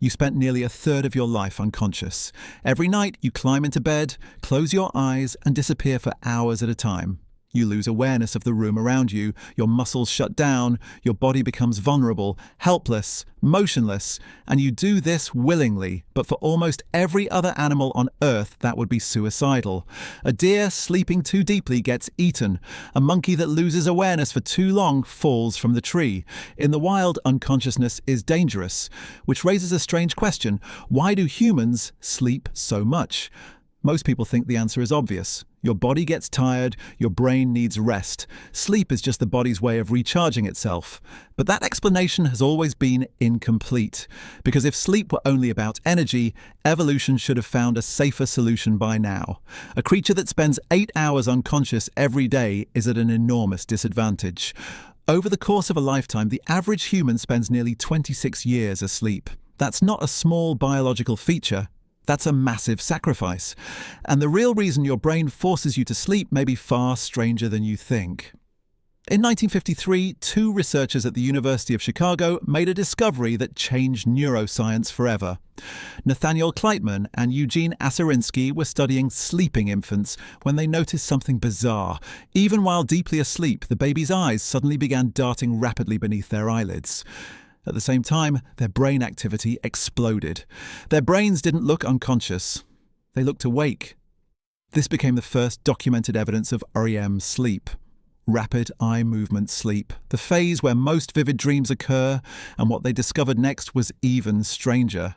you spent nearly a third of your life unconscious. Every night, you climb into bed, close your eyes, and disappear for hours at a time. You lose awareness of the room around you, your muscles shut down, your body becomes vulnerable, helpless, motionless, and you do this willingly, but for almost every other animal on Earth that would be suicidal. A deer sleeping too deeply gets eaten. A monkey that loses awareness for too long falls from the tree. In the wild, unconsciousness is dangerous, which raises a strange question: why do humans sleep so much? Most people think the answer is obvious. Your body gets tired, your brain needs rest. Sleep is just the body's way of recharging itself. But that explanation has always been incomplete. Because if sleep were only about energy, evolution should have found a safer solution by now. A creature that spends 8 hours unconscious every day is at an enormous disadvantage. Over the course of a lifetime, the average human spends nearly 26 years asleep. That's not a small biological feature. That's a massive sacrifice. And the real reason your brain forces you to sleep may be far stranger than you think. In 1953, 2 researchers at the University of Chicago made a discovery that changed neuroscience forever. Nathaniel Kleitman and Eugene Aserinsky were studying sleeping infants when they noticed something bizarre. Even while deeply asleep, the baby's eyes suddenly began darting rapidly beneath their eyelids. At the same time, their brain activity exploded. Their brains didn't look unconscious. They looked awake. This became the first documented evidence of REM sleep. Rapid eye movement sleep, the phase where most vivid dreams occur, and what they discovered next was even stranger.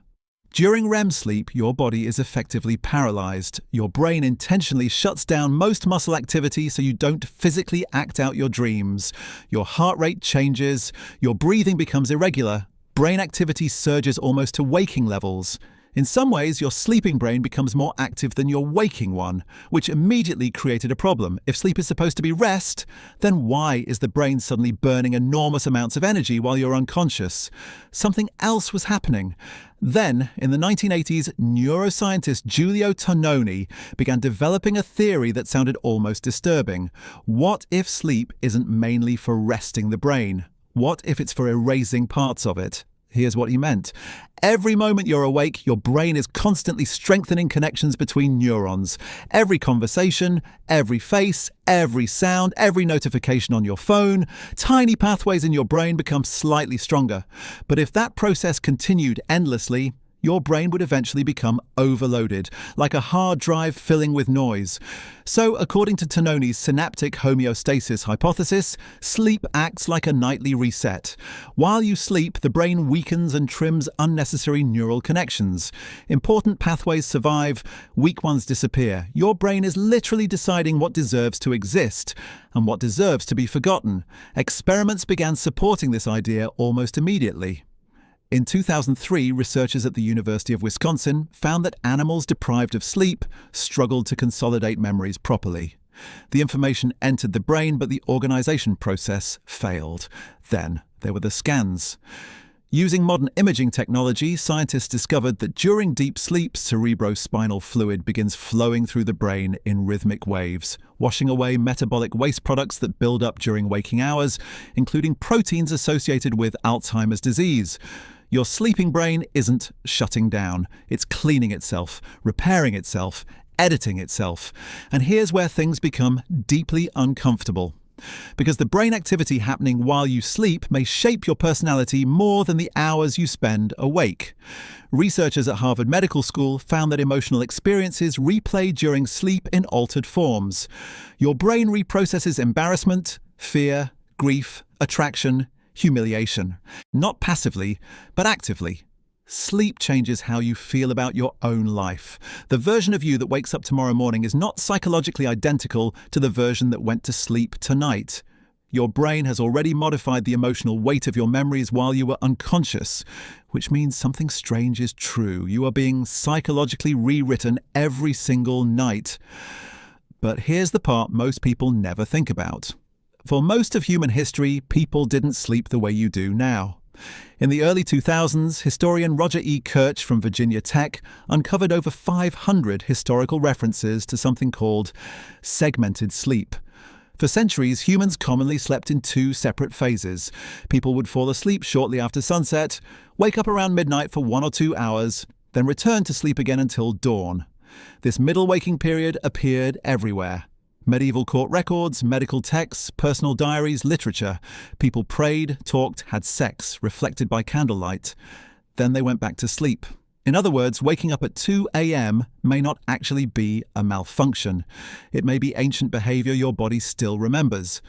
During REM sleep, your body is effectively paralyzed. Your brain intentionally shuts down most muscle activity so you don't physically act out your dreams. Your heart rate changes, your breathing becomes irregular, brain activity surges almost to waking levels. In some ways, your sleeping brain becomes more active than your waking one, which immediately created a problem. If sleep is supposed to be rest, then why is the brain suddenly burning enormous amounts of energy while you're unconscious? Something else was happening. Then, in the 1980s, neuroscientist Giulio Tononi began developing a theory that sounded almost disturbing. What if sleep isn't mainly for resting the brain? What if it's for erasing parts of it? Here's what he meant. Every moment you're awake, your brain is constantly strengthening connections between neurons. Every conversation, every face, every sound, every notification on your phone, tiny pathways in your brain become slightly stronger. But if that process continued endlessly, your brain would eventually become overloaded, like a hard drive filling with noise. So, according to Tononi's synaptic homeostasis hypothesis, sleep acts like a nightly reset. While you sleep, the brain weakens and trims unnecessary neural connections. Important pathways survive, weak ones disappear. Your brain is literally deciding what deserves to exist and what deserves to be forgotten. Experiments began supporting this idea almost immediately. In 2003, researchers at the University of Wisconsin found that animals deprived of sleep struggled to consolidate memories properly. The information entered the brain, but the organization process failed. Then there were the scans. Using modern imaging technology, scientists discovered that during deep sleep, cerebrospinal fluid begins flowing through the brain in rhythmic waves, washing away metabolic waste products that build up during waking hours, including proteins associated with Alzheimer's disease. Your sleeping brain isn't shutting down. It's cleaning itself, repairing itself, editing itself. And here's where things become deeply uncomfortable. Because the brain activity happening while you sleep may shape your personality more than the hours you spend awake. Researchers at Harvard Medical School found that emotional experiences replay during sleep in altered forms. Your brain reprocesses embarrassment, fear, grief, attraction, humiliation. Not passively, but actively. Sleep changes how you feel about your own life. The version of you that wakes up tomorrow morning is not psychologically identical to the version that went to sleep tonight. Your brain has already modified the emotional weight of your memories while you were unconscious, which means something strange is true. You are being psychologically rewritten every single night. But here's the part most people never think about. For most of human history, people didn't sleep the way you do now. In the early 2000s, historian Roger E. Kirch from Virginia Tech uncovered over 500 historical references to something called segmented sleep. For centuries, humans commonly slept in two separate phases. People would fall asleep shortly after sunset, wake up around midnight for 1 or 2 hours, then return to sleep again until dawn. This middle waking period appeared everywhere. Medieval court records, medical texts, personal diaries, literature. People prayed, talked, had sex, reflected by candlelight. Then they went back to sleep. In other words, waking up at 2 a.m. may not actually be a malfunction. It may be ancient behavior your body still remembers.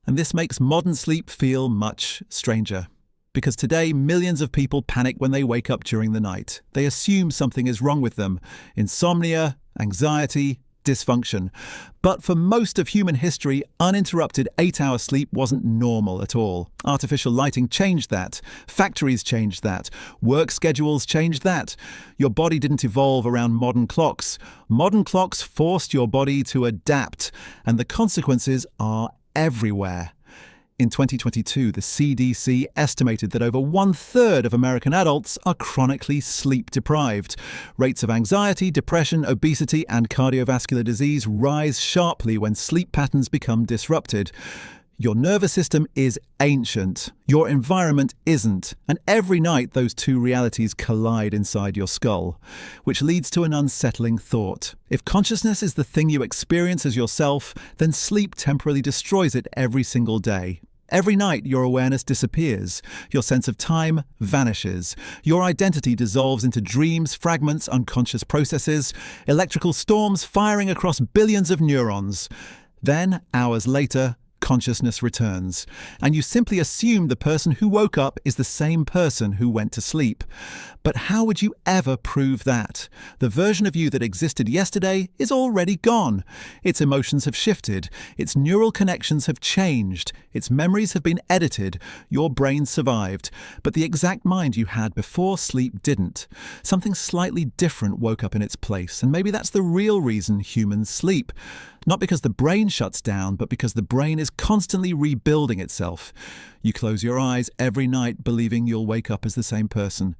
And this makes modern sleep feel much stranger. Because today, millions of people panic when they wake up during the night. They assume something is wrong with them. Insomnia, anxiety, dysfunction. But for most of human history, uninterrupted 8-hour sleep wasn't normal at all. Artificial lighting changed that. Factories changed that. Work schedules changed that. Your body didn't evolve around modern clocks. Modern clocks forced your body to adapt, and the consequences are everywhere. In 2022, the CDC estimated that over 1/3 of American adults are chronically sleep deprived. Rates of anxiety, depression, obesity, and cardiovascular disease rise sharply when sleep patterns become disrupted. Your nervous system is ancient. Your environment isn't. And every night those two realities collide inside your skull, which leads to an unsettling thought. If consciousness is the thing you experience as yourself, then sleep temporarily destroys it every single day. Every night, your awareness disappears. Your sense of time vanishes. Your identity dissolves into dreams, fragments, unconscious processes, electrical storms firing across billions of neurons. Then, hours later, consciousness returns, and you simply assume the person who woke up is the same person who went to sleep. But how would you ever prove that? The version of you that existed yesterday is already gone. Its emotions have shifted, its neural connections have changed, its memories have been edited, your brain survived, but the exact mind you had before sleep didn't. Something slightly different woke up in its place, and maybe that's the real reason humans sleep. Not because the brain shuts down, but because the brain is constantly rebuilding itself. You close your eyes every night believing you'll wake up as the same person.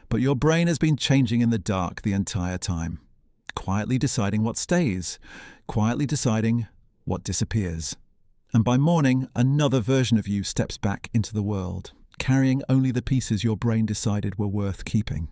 But your brain has been changing in the dark the entire time. Quietly deciding what stays. Quietly deciding what disappears. And by morning, another version of you steps back into the world, carrying only the pieces your brain decided were worth keeping.